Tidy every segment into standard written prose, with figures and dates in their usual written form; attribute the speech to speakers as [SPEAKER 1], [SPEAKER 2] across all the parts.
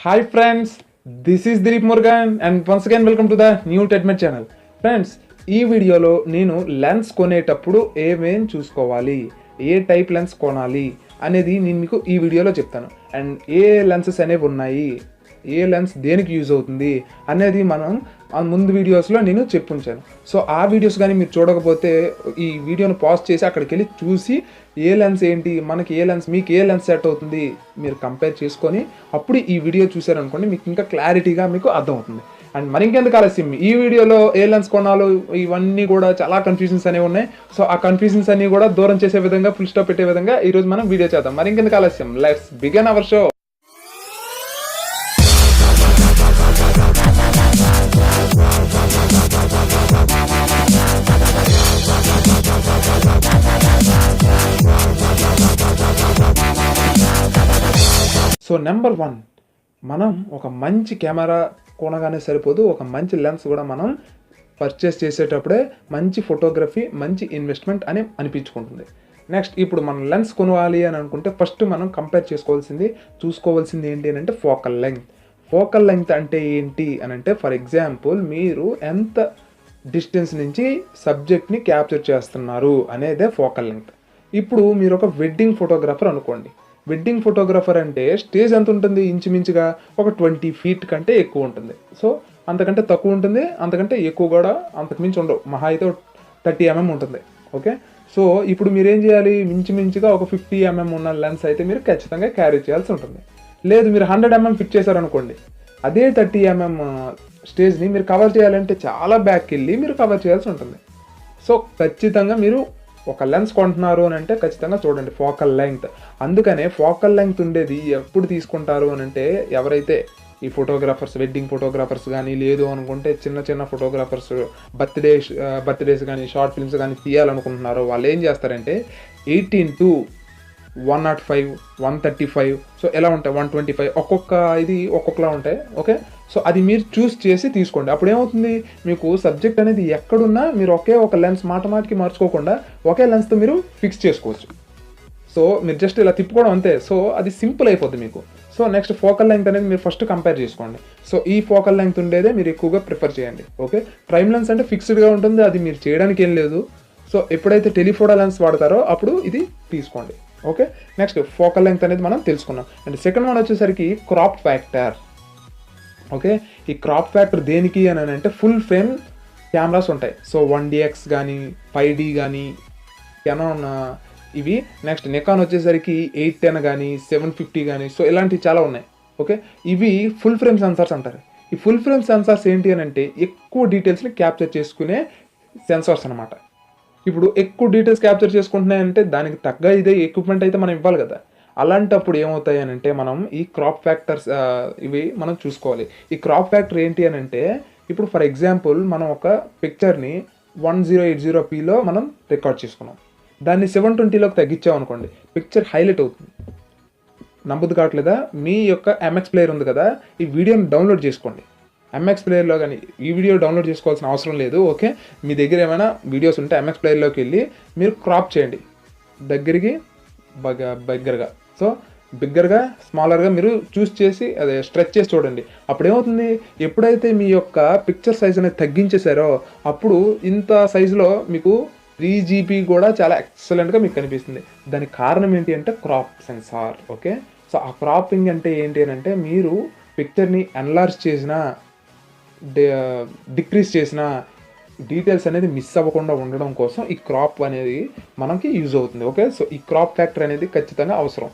[SPEAKER 1] Hi friends, this is dileep murgan and once again welcome to the new TEDMED channel. Friends, ఈ వీడియోలో నేను lens కొనేటప్పుడు ఏమేం చూసుకోవాలి, ఏ టైప్ లెన్స్ కొనాలి అనేది నేను మీకు ఈ వీడియోలో చెప్తాను. అండ్ ఏ లెన్సెస్ అనేవి ఉన్నాయి, ఏ లెన్స్ దేనికి యూజ్ అవుతుంది అనేది మనం ముందు వీడియోస్లో నేను చెప్పుంచాను. సో ఆ వీడియోస్ కానీ మీరు చూడకపోతే ఈ వీడియోను పాజ్ చేసి అక్కడికి వెళ్ళి చూసి ఏ లెన్స్ ఏంటి, మనకి ఏ లెన్స్, మీకు ఏ లెన్స్ సెట్ అవుతుంది మీరు కంపేర్ చేసుకొని అప్పుడు ఈ వీడియో చూసారనుకోండి మీకు ఇంకా క్లారిటీగా మీకు అర్థమవుతుంది. అండ్ మరి ఇంకెందుకు ఆలస్యం, ఈ వీడియోలో ఏ లెన్స్ కొనాలో ఇవన్నీ కూడా చాలా కన్ఫ్యూజన్స్ అనేవి ఉన్నాయి. సో ఆ కన్ఫ్యూజన్స్ అన్ని కూడా దూరం చేసే విధంగా, ఫుల్ స్టాప్ పెట్టే విధంగా ఈరోజు మనం వీడియో చేద్దాం. మరి ఇంకెందుకు ఆలస్యం, let's begin our show. So number 1, మనం ఒక మంచి కెమెరా కొనగానే సరిపోదు, ఒక మంచి లెన్స్ కూడా మనం పర్చేస్ చేసేటప్పుడే మంచి ఫోటోగ్రఫీ, మంచి ఇన్వెస్ట్మెంట్ అని అనిపించుకుంటుంది. నెక్స్ట్, ఇప్పుడు మనం లెన్స్ కొనాలి అని అనుకుంటే ఫస్ట్ మనం కంపేర్ చూసుకోవాల్సింది ఏంటి అని అంటే ఫోకల్ లెంగ్త్. ఫోకల్ లెంగ్త్ అంటే ఏంటి అని అంటే, ఫర్ ఎగ్జాంపుల్ మీరు ఎంత డిస్టెన్స్ నుంచి సబ్జెక్ట్ని క్యాప్చర్ చేస్తున్నారు అనేదే ఫోకల్ లెంగ్త్. ఇప్పుడు మీరు ఒక వెడ్డింగ్ ఫోటోగ్రాఫర్ అనుకోండి. వెడ్డింగ్ ఫోటోగ్రాఫర్ అంటే స్టేజ్ ఎంత ఉంటుంది, ఇంచుమించుగా ఒక 20 feet కంటే ఎక్కువ ఉంటుంది. సో అంతకంటే తక్కువ ఉంటుంది, అంతకంటే ఎక్కువ కూడా అంతకుమించి ఉండవు, మహా అయితే 30 mm ఉంటుంది. ఓకే, సో ఇప్పుడు మీరు ఏం చేయాలి, మించుమించుగా ఒక 50 mm ఉన్న లెన్స్ అయితే మీరు ఖచ్చితంగా క్యారీ చేయాల్సి ఉంటుంది. లేదు మీరు 100 mm ఫిట్ చేశారనుకోండి, అదే 30 mm స్టేజ్ని మీరు కవర్ చేయాలంటే చాలా బ్యాక్కి వెళ్ళి మీరు కవర్ చేయాల్సి ఉంటుంది. సో ఖచ్చితంగా మీరు ఒక లెన్స్ కొంటున్నారు అని అంటే ఖచ్చితంగా చూడండి ఫోకల్ లెంగ్త్. అందుకనే ఫోకల్ లెంగ్త్ ఉండేది ఎప్పుడు తీసుకుంటారు అని అంటే, ఎవరైతే ఈ ఫోటోగ్రాఫర్స్, వెడ్డింగ్ ఫోటోగ్రాఫర్స్ కానీ, లేదు అనుకుంటే చిన్న చిన్న ఫోటోగ్రాఫర్స్ బర్త్డేస్ కానీ, షార్ట్ ఫిల్మ్స్ కానీ తీయాలనుకుంటున్నారో వాళ్ళు ఏం చేస్తారంటే 18 to 105, 135, సో ఎలా ఉంటాయి 125, ఒక్కొక్కలా ఉంటాయి. ఓకే, సో అది మీరు చూస్ చేసి తీసుకోండి. అప్పుడు ఏమవుతుంది, మీకు సబ్జెక్ట్ అనేది ఎక్కడున్నా మీరు ఒకే ఒక లెన్స్ మాటికి మార్చుకోకుండా ఒకే లెన్స్తో మీరు ఫిక్స్ చేసుకోవచ్చు. సో మీరు జస్ట్ ఇలా తిప్పుకోవడం అంతే. సో అది సింపుల్ అయిపోద్ది మీకు. సో నెక్స్ట్ ఫోకల్ లెంగ్త్ అనేది మీరు ఫస్ట్ కంపేర్ చేసుకోండి. సో ఈ ఫోకల్ లెంగ్త్ ఉండేదే మీరు ఎక్కువగా ప్రిఫర్ చేయండి. ఓకే, ప్రైమ్ లెన్స్ అంటే ఫిక్స్డ్గా ఉంటుంది, అది మీరు చేయడానికి ఏం లేదు. సో ఎప్పుడైతే టెలిఫోటో లెన్స్ వాడతారో అప్పుడు ఇది తీసుకోండి. ఓకే, నెక్స్ట్ ఫోకల్ లెంగ్త్ అనేది మనం తెలుసుకున్నాం. అండ్ సెకండ్ వన్ వచ్చేసరికి క్రాప్ ఫ్యాక్టర్. ఓకే, ఈ క్రాప్ ఫ్యాక్టర్ దేనికి అని అంటే ఫుల్ ఫ్రేమ్ కెమెరాస్ ఉంటాయి. సో 1DX కానీ, 5D కానీ, canon ఇవి. నెక్స్ట్ నికాన్ వచ్చేసరికి 810 కానీ, 750 కానీ, సో ఇలాంటివి చాలా ఉన్నాయి. ఓకే, ఇవి ఫుల్ ఫ్రేమ్ సెన్సార్స్ అంటారు. ఈ ఫుల్ ఫ్రేమ్ సెన్సార్స్ ఏంటి అని అంటే ఎక్కువ డీటెయిల్స్ని క్యాప్చర్ చేసుకునే సెన్సార్స్ అనమాట. ఇప్పుడు ఎక్కువ డీటెయిల్స్ క్యాప్చర్ చేసుకుంటున్నాయంటే దానికి తగ్గ ఇదే ఎక్విప్మెంట్ అయితే మనం ఇవ్వాలి కదా. అలాంటప్పుడు ఏమవుతాయి అని అంటే మనం ఈ క్రాప్ ఫ్యాక్టర్స్ ఇవి మనం చూసుకోవాలి. ఈ క్రాప్ ఫ్యాక్టర్ ఏంటి అని అంటే, ఇప్పుడు ఫర్ ఎగ్జాంపుల్ మనం ఒక పిక్చర్ని 1080pలో మనం రికార్డ్ చేసుకున్నాం, దాన్ని 720లోకి తగ్గించామనుకోండి, పిక్చర్ హైలైట్ అవుతుంది. నమ్మదు కావట్లేదా? మీ యొక్క MX ప్లేయర్ ఉంది కదా, ఈ వీడియోని డౌన్లోడ్ చేసుకోండి. MX ప్లేయర్లో కానీ ఈ వీడియో డౌన్లోడ్ చేసుకోవాల్సిన అవసరం లేదు. ఓకే, మీ దగ్గర ఏమైనా వీడియోస్ ఉంటే MX ప్లేయర్లోకి వెళ్ళి మీరు క్రాప్ చేయండి, దగ్గరికి బిగ్గరగా, సో బిగ్గరగా స్మాలర్గా మీరు చూస్ చేసి అదే స్ట్రెచ్ చేసి చూడండి. అప్పుడు ఏమవుతుంది, ఎప్పుడైతే మీ యొక్క పిక్చర్ సైజ్ అనేది తగ్గించేశారో అప్పుడు ఇంత సైజులో మీకు 3GB కూడా చాలా ఎక్సలెంట్గా మీకు కనిపిస్తుంది. దానికి కారణం ఏంటి అంటే క్రాప్ సెన్సార్. ఓకే, సో ఆ క్రాపింగ్ అంటే ఏంటి అని అంటే, మీరు పిక్చర్ని ఎన్లార్జ్ చేసినా డిక్రీజ్ చేసిన డీటెయిల్స్ అనేది మిస్ అవ్వకుండా ఉండడం కోసం ఈ క్రాప్ అనేది మనకి యూజ్ అవుతుంది. ఓకే, సో ఈ క్రాప్ ఫ్యాక్టర్ అనేది ఖచ్చితంగా అవసరం.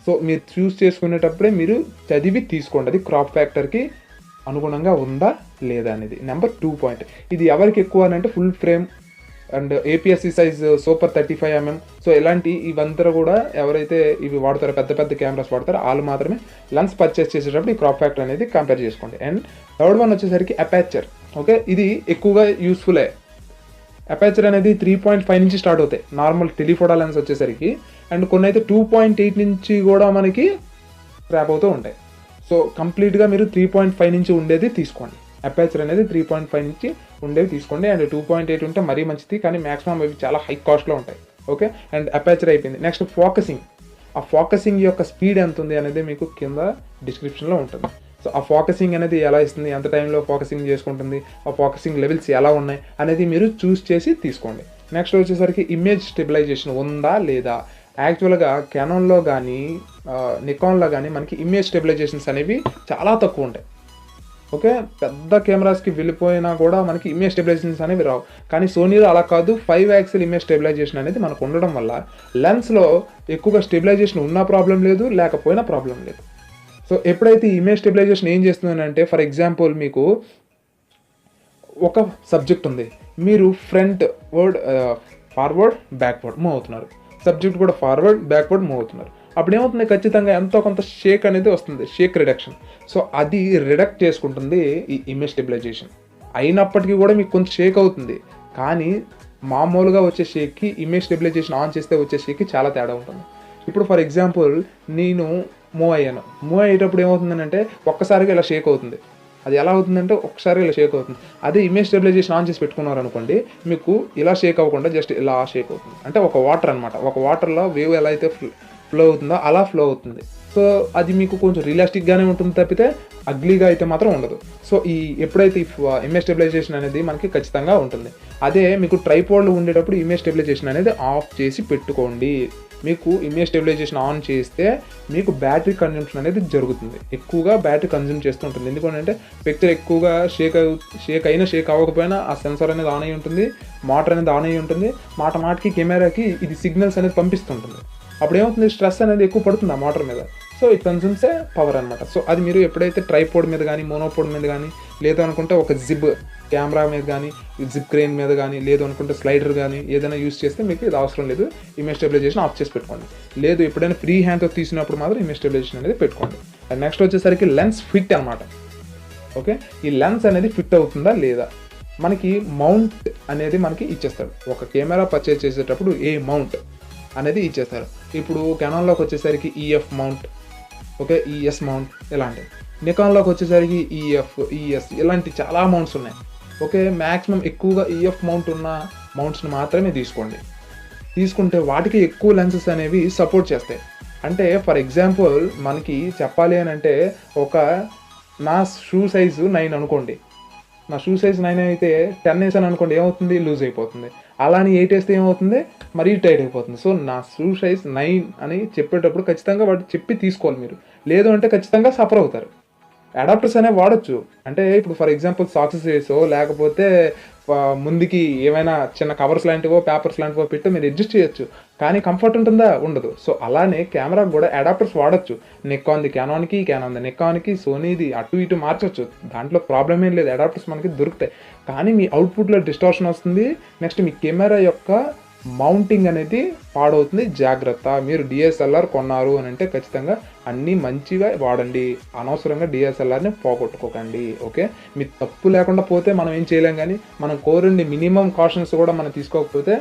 [SPEAKER 1] సో మీరు చూస్ చేసుకునేటప్పుడే మీరు చదివి తీసుకోండి, అది క్రాప్ ఫ్యాక్టర్కి అనుగుణంగా ఉందా లేదా అనేది. నెంబర్ 2 పాయింట్, ఇది ఎవరికి ఎక్కువ అని అంటే full frame and APS-C size super 35 mm. So ఇలాంటి ఇవంతా కూడా ఎవరైతే ఇవి వాడతారో, పెద్ద కెమెరాస్ వాడతారో వాళ్ళు మాత్రమే లెన్స్ పర్చేస్ చేసేటప్పుడు ఈ క్రాప్ ఫ్యాక్టర్ అనేది కంపేర్ చేసుకోండి. అండ్ థర్డ్ వన్ వచ్చేసరికి అపేచర్. ఓకే, ఇది ఎక్కువగా యూస్ఫుల్లే. అపేచర్ అనేది 3.5 నుంచి స్టార్ట్ అవుతాయి నార్మల్ టెలిఫోటో లెన్స్ వచ్చేసరికి, అండ్ కొన్ని అయితే 2.8 నుంచి కూడా మనకి ర్యాప్ అవుతూ ఉంటాయి. సో కంప్లీట్గా మీరు 3.5 నుంచి ఉండేది తీసుకోండి. అపేచర్ అనేది 3.5 నుంచి ఉండేవి తీసుకోండి. అండ్ 2.8 ఉంటే మరీ మంచిది, కానీ మ్యాక్సిమం అవి చాలా హై కాస్ట్లో ఉంటాయి. ఓకే, అండ్ అపేచర్ అయిపోయింది. Next focusing. ఆ ఫోకసింగ్ యొక్క స్పీడ్ ఎంత ఉంది అనేది మీకు కింద డిస్క్రిప్షన్లో ఉంటుంది. సో ఆ ఫోకసింగ్ అనేది ఎలా ఇస్తుంది, ఎంత టైంలో ఫోకసింగ్ చేసుకుంటుంది, ఆ ఫోకసింగ్ లెవెల్స్ ఎలా ఉన్నాయి అనేది మీరు చూస్ చేసి తీసుకోండి. నెక్స్ట్ వచ్చేసరికి ఇమేజ్ స్టెబిలైజేషన్ ఉందా లేదా. యాక్చువల్గా కెనాన్లో కానీ నికాన్లో కానీ మనకి ఇమేజ్ స్టెబిలైజేషన్స్ అనేవి చాలా తక్కువ ఉంటాయి. ఓకే, పెద్ద కెమెరాస్కి వెళ్ళిపోయినా కూడా మనకి ఇమేజ్ స్టెబిలైజేషన్స్ అనేవి రావు. కానీ సోనీలో అలా కాదు, 5 యాక్సిల్ ఇమేజ్ స్టెబిలైజేషన్ అనేది మనకు ఉండడం వల్ల లెన్స్లో ఎక్కువగా స్టెబిలైజేషన్ ఉన్న ప్రాబ్లం లేదు, లేకపోయినా ప్రాబ్లం లేదు. సో ఎప్పుడైతే ఇమేజ్ స్టెబిలైజేషన్ ఏం చేస్తుందంటే, ఫర్ ఎగ్జాంపుల్ మీకు ఒక సబ్జెక్ట్ ఉంది, మీరు front word forward backward move అవుతున్నారు, సబ్జెక్ట్ కూడా ఫార్వర్డ్ బ్యాక్వర్డ్ మూవ్ అవుతున్నారు. అప్పుడు ఏమవుతుంది, ఖచ్చితంగా ఎంతో కొంత షేక్ అనేది వస్తుంది, షేక్ రిడక్షన్. సో అది రిడక్ట్ చేసుకుంటుంది ఈ ఇమేజ్ స్టెబిలైజేషన్. అయినప్పటికీ కూడా మీకు కొంచెం షేక్ అవుతుంది, కానీ మామూలుగా వచ్చే షేక్కి ఇమేజ్ స్టెబిలైజేషన్ ఆన్ చేస్తే వచ్చే షేక్కి చాలా తేడా ఉంటుంది. ఇప్పుడు ఫర్ ఎగ్జాంపుల్ నేను మూవ్ అయ్యేటప్పుడు ఏమవుతుందంటే ఒక్కసారిగా ఇలా షేక్ అవుతుంది. అది ఎలా అవుతుందంటే ఒక్కసారిగా ఇలా షేక్ అవుతుంది. అదే ఇమేజ్ స్టెబిలైజేషన్ ఆన్ చేసి పెట్టుకున్నారు అనుకోండి, మీకు ఇలా షేక్ అవ్వకుండా జస్ట్ ఇలా షేక్ అవుతుంది. అంటే ఒక వాటర్ అనమాట, ఒక వాటర్లో వేవ్ ఎలా అయితే ఫ్లో అవుతుందో అలా ఫ్లో అవుతుంది. సో అది మీకు కొంచెం రియలిస్టిక్గానే ఉంటుంది తప్పితే అగ్లీగా అయితే మాత్రం ఉండదు. సో ఎప్పుడైతే ఇమేజ్ స్టెబిలైజేషన్ అనేది మనకి ఖచ్చితంగా ఉంటుంది. అదే మీకు ట్రైపాడ్లో ఉండేటప్పుడు ఇమేజ్ స్టెబిలైజేషన్ అనేది ఆఫ్ చేసి పెట్టుకోండి. మీకు ఇమేజ్ స్టెబిలైజేషన్ ఆన్ చేస్తే మీకు బ్యాటరీ కన్జంప్షన్ అనేది జరుగుతుంది, ఎక్కువగా బ్యాటరీ కన్జ్యూమ్ చేస్తూ ఉంటుంది. ఎందుకంటే పిక్చర్ ఎక్కువగా షేక్ అవ్వకపోయినా ఆ సెన్సార్ అనేది ఆన్ అయ్యి ఉంటుంది, మోటార్ అనేది ఆన్ అయ్యి ఉంటుంది, మాటికి కెమెరాకి ఇది సిగ్నల్స్ అనేది పంపిస్తుంటుంది. అప్పుడు ఏమవుతుంది, స్ట్రెస్ అనేది ఎక్కువ పడుతుంది ఆ మోటార్ మీద. సో ఇట్ కన్జ్యూమ్స్ పవర్ అనమాట. సో అది మీరు ఎప్పుడైతే ట్రైపోడ్ మీద కానీ మోనోపోడ్ మీద కానీ, లేదు అనుకుంటే ఒక జిబ్ కెమెరా మీద కానీ, జిప్ క్రేన్ మీద కానీ, లేదు అనుకుంటే స్లైడర్ కానీ ఏదైనా యూస్ చేస్తే మీకు ఇది అవసరం లేదు, ఇమేజ్ స్టెబిలైజేషన్ ఆఫ్ చేసి పెట్టుకోండి. లేదు ఎప్పుడైనా ఫ్రీ హ్యాండ్తో తీసినప్పుడు మాత్రం ఇమేజ్ స్టెబిలైజేషన్ అనేది పెట్టుకోండి. అండ్ నెక్స్ట్ వచ్చేసరికి లెన్స్ ఫిట్ అనమాట. ఓకే, ఈ లెన్స్ అనేది ఫిట్ అవుతుందా లేదా. మనకి మౌంట్ అనేది మనకి ఇచ్చేస్తాడు, ఒక కెమెరా పర్చేజ్ చేసేటప్పుడు ఏ మౌంట్ అనేది ఇచ్చేస్తారు. ఇప్పుడు కెనాన్లోకి వచ్చేసరికి EF mount, okay, ES mount ఇలాంటివి. నికాన్లోకి వచ్చేసరికి ఈఎఫ్, ఈఎస్ ఇలాంటి చాలా మౌంట్స్ ఉన్నాయి. ఓకే, మ్యాక్సిమం ఎక్కువగా ఈఎఫ్ మౌంట్ ఉన్న మౌంట్స్ని మాత్రమే తీసుకుంటే వాటికి ఎక్కువ లెన్సెస్ అనేవి సపోర్ట్ చేస్తాయి. అంటే ఫర్ ఎగ్జాంపుల్ మనకి చెప్పాలి అని అంటే, ఒక నా షూ సైజు 9 అనుకోండి, నా షూ సైజ్ 9 అయితే 10 వేసాను అనుకోండి, ఏమవుతుంది, లూజ్ అయిపోతుంది. అలాని 8 వేస్తే ఏమవుతుంది, మరీ టైట్ అయిపోతుంది. సో నా షూ సైజ్ 9 అని చెప్పేటప్పుడు ఖచ్చితంగా వాటి చెప్పి తీసుకోవాలి మీరు, లేదు అంటే ఖచ్చితంగా సఫర్ అవుతారు. అడాప్టర్స్ అనేవి వాడచ్చు, అంటే ఇప్పుడు ఫర్ ఎగ్జాంపుల్ సాక్సెస్ వేసో లేకపోతే ముందుకి ఏమైనా చిన్న కవర్స్ లాంటివో పేపర్స్ లాంటివో పెట్టి మీరు అడ్జస్ట్ చేయొచ్చు, కానీ కంఫర్ట్ ఉంటుందా, ఉండదు. సో అలానే కెమెరాకి కూడా అడాప్టర్స్ వాడచ్చు. నికాన్ది కెనాన్కి, కెనాన్ది నికాన్కి, సోనీది అటు ఇటు మార్చొచ్చు, దాంట్లో ప్రాబ్లం ఏం లేదు, అడాప్టర్స్ మనకి దొరుకుతాయి. కానీ మీ అవుట్పుట్లో డిస్టార్షన్ వస్తుంది. నెక్స్ట్ మీ కెమెరా యొక్క మౌంటింగ్ అనేది పాడవుతుంది, జాగ్రత్త. మీరు డిఎస్ఎల్ఆర్ కొన్నారు అని అంటే ఖచ్చితంగా అన్నీ మంచిగా వాడండి, అనవసరంగా డిఎస్ఎల్ఆర్ని పోగొట్టుకోకండి. ఓకే, మీ తప్పు లేకుండా పోతే మనం ఏం చేయలేం, కానీ మనం కోరండి మినిమం కాషన్స్ కూడా మనం తీసుకోకపోతే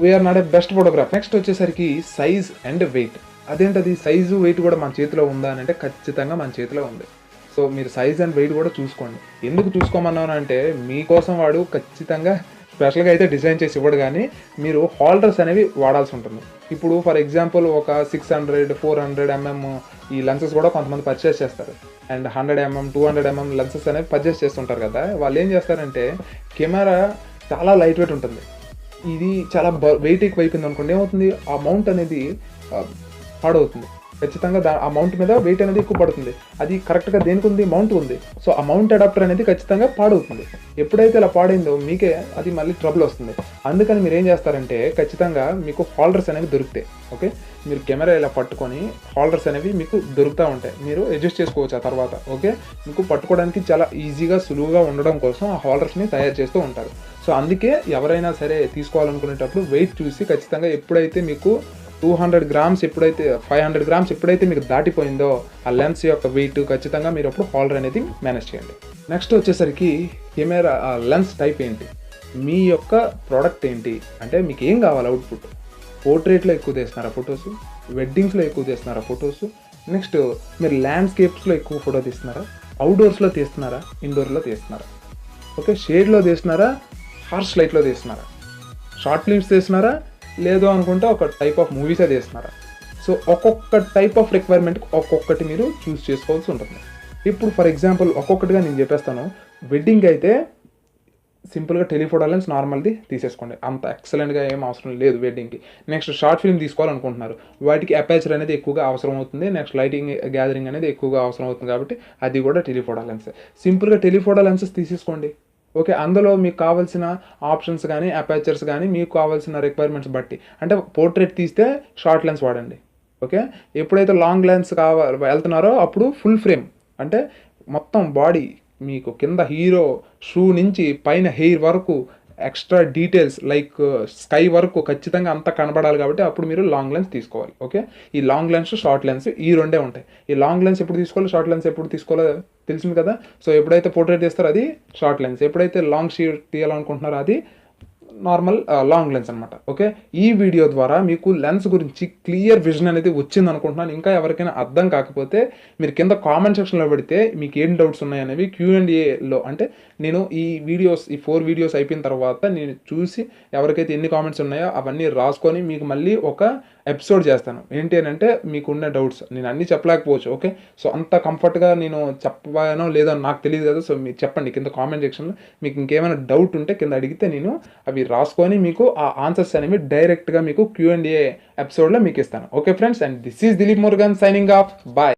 [SPEAKER 1] we are not a best photograph. Next వచ్చేసరికి సైజ్ అండ్ వెయిట్. అదేంటది, సైజు వెయిట్ కూడా మన చేతిలో ఉందా అని అంటే ఖచ్చితంగా మన చేతిలో ఉంది. సో మీరు సైజ్ అండ్ వెయిట్ కూడా చూసుకోండి. ఎందుకు చూసుకోమన్నాను అంటే, మీకోసం వాడు ఖచ్చితంగా స్పెషల్గా అయితే డిజైన్ చేసి ఇవ్వడు, కానీ మీరు హోల్డర్స్ అనేవి వాడాల్సి ఉంటుంది. ఇప్పుడు ఫర్ ఎగ్జాంపుల్ ఒక 600, 400 mm ఈ లెన్సెస్ కూడా కొంతమంది పర్చేస్ చేస్తారు, అండ్ 100 mm, 200 mm లెన్సెస్ అనేవి పర్చేస్ చేస్తుంటారు కదా. వాళ్ళు ఏం చేస్తారంటే, కెమెరా చాలా లైట్ వెయిట్ ఉంటుంది, ఇది చాలా వెయిట్ ఎక్కువ అయిపోయింది అనుకోండి, ఏమవుతుంది, ఆ మౌంట్ అనేది పాడవుతుంది. ఖచ్చితంగా ఆ మౌంట్ మీద వెయిట్ అనేది ఎక్కువ పడుతుంది. అది కరెక్ట్గా దేనికి ఉంది, మౌంట్ ఉంది. సో ఆ మౌంట్ అడాప్టర్ అనేది ఖచ్చితంగా పాడవుతుంది. ఎప్పుడైతే ఇలా పాడైందో మీకే అది మళ్ళీ ట్రబుల్ వస్తుంది. అందుకని మీరు ఏం చేస్తారంటే, ఖచ్చితంగా మీకు హోల్డర్స్ అనేవి దొరుకుతాయి. ఓకే, మీరు కెమెరా ఇలా పట్టుకొని హోల్డర్స్ అనేవి మీకు దొరుకుతూ ఉంటాయి, మీరు అడ్జస్ట్ చేసుకోవచ్చు ఆ తర్వాత. ఓకే, మీకు పట్టుకోవడానికి చాలా ఈజీగా సులువుగా ఉండడం కోసం ఆ హోల్డర్స్ని తయారు చేస్తూ ఉంటారు. సో అందుకే ఎవరైనా సరే తీసుకోవాలనుకునేటప్పుడు వెయిట్ చూసి ఖచ్చితంగా, ఎప్పుడైతే మీకు 200 grams ఎప్పుడైతే 500 grams ఎప్పుడైతే మీకు దాటిపోయిందో ఆ లెన్స్ యొక్క వెయిట్, ఖచ్చితంగా మీరు అప్పుడు హోల్డర్ అనేది మేనేజ్ చేయండి. నెక్స్ట్ వచ్చేసరికి కెమెరా లెన్స్ టైప్ ఏంటి, మీ యొక్క ప్రోడక్ట్ ఏంటి, అంటే మీకు ఏం కావాలి అవుట్పుట్. పోర్ట్రేట్లో ఎక్కువ తీస్తున్నారా ఫొటోస్, వెడ్డింగ్స్లో ఎక్కువ తీస్తున్నారా ఫొటోస్, నెక్స్ట్ మీరు ల్యాండ్స్కేప్స్లో ఎక్కువ ఫోటో తీస్తున్నారా, అవుట్డోర్స్లో తీస్తున్నారా, ఇండోర్లో తీస్తున్నారా, ఓకే, షేడ్లో తీస్తున్నారా, హార్ష్ లైట్లో తీస్తున్నారా, షార్ట్ ఫిల్మ్స్ తీస్తున్నారా, లేదు అనుకుంటే ఒక టైప్ ఆఫ్ మూవీసే తీస్తున్నారా. సో ఒక్కొక్క టైప్ ఆఫ్ రిక్వైర్మెంట్కి ఒక్కొక్కటి మీరు చూస్ చేసుకోవాల్సి ఉంటుంది. ఇప్పుడు ఫర్ ఎగ్జాంపుల్ ఒక్కొక్కటిగా నేను చెప్పేస్తాను. వెడ్డింగ్ అయితే సింపుల్గా టెలిఫోటో లెన్స్ నార్మల్ది తీసేసుకోండి, అంత ఎక్సలెంట్గా ఏం అవసరం లేదు వెడ్డింగ్కి. నెక్స్ట్ షార్ట్ ఫిల్మ్ తీసుకోవాలనుకుంటున్నారు, వాటికి అపేచర్ అనేది ఎక్కువగా అవసరం అవుతుంది. నెక్స్ట్ లైటింగ్ గ్యాదరింగ్ అనేది ఎక్కువగా అవసరం అవుతుంది, కాబట్టి అది కూడా టెలిఫోటో లెన్స్. సింపుల్గా టెలిఫోటో లెన్సెస్ తీసేసుకోండి. ఓకే, అందులో మీకు కావాల్సిన ఆప్షన్స్ కానీ అపేచర్స్ కానీ మీకు కావాల్సిన రిక్వైర్మెంట్స్ బట్టి, అంటే పోర్ట్రేట్ తీస్తే షార్ట్ లెన్స్ వాడండి. ఓకే, ఎప్పుడైతే లాంగ్ లెన్స్ వెళ్తున్నారో అప్పుడు ఫుల్ ఫ్రేమ్, అంటే మొత్తం బాడీ మీకు కింద హీరో షూ నుంచి పైన హెయిర్ వరకు ఎక్స్ట్రా డీటెయిల్స్ లైక్ స్కై వరకు ఖచ్చితంగా అంతా కనబడాలి, కాబట్టి అప్పుడు మీరు లాంగ్ లెన్స్ తీసుకోవాలి. ఓకే, ఈ లాంగ్ లెన్స్ షార్ట్ లెన్స్ ఈ రెండే ఉంటాయి. ఈ లాంగ్ లెన్స్ ఎప్పుడు తీసుకోవాలి, షార్ట్ లెన్స్ ఎప్పుడు తీసుకోవాలో తెలిసింది కదా. సో ఎప్పుడైతే పోర్ట్రేట్ తీస్తారో అది షార్ట్ లెన్స్, ఎప్పుడైతే లాంగ్ షీట్ తీయాలనుకుంటున్నారో అది నార్మల్ లాంగ్ లెన్స్ అనమాట. ఓకే, ఈ వీడియో ద్వారా మీకు లెన్స్ గురించి క్లియర్ విజన్ అనేది వచ్చింది అనుకుంటున్నాను. ఇంకా ఎవరికైనా అర్థం కాకపోతే మీరు కింద కామెంట్ సెక్షన్లో పెడితే మీకు ఏం డౌట్స్ ఉన్నాయనేవి Q&Aలో, అంటే నేను ఈ 4 వీడియోస్ అయిపోయిన తర్వాత నేను చూసి ఎవరికైతే ఎన్ని కామెంట్స్ ఉన్నాయో అవన్నీ రాసుకొని మీకు మళ్ళీ ఒక ఎపిసోడ్ చేస్తాను. ఏంటి అని అంటే మీకున్న డౌట్స్ నేను అన్నీ చెప్పలేకపోవచ్చు. ఓకే, సో అంత కంఫర్ట్గా నేను చెప్పానో లేదో నాకు తెలియదు కదా. సో మీరు చెప్పండి కింద కామెంట్ సెక్షన్లో, మీకు ఇంకేమైనా డౌట్ ఉంటే కింద అడిగితే నేను అవి రాసుకొని మీకు ఆ ఆన్సర్స్ అనేవి డైరెక్ట్గా మీకు Q&A ఎపిసోడ్లో మీకు ఇస్తాను. Okay friends, and this is Dilip Murugan signing off. Bye.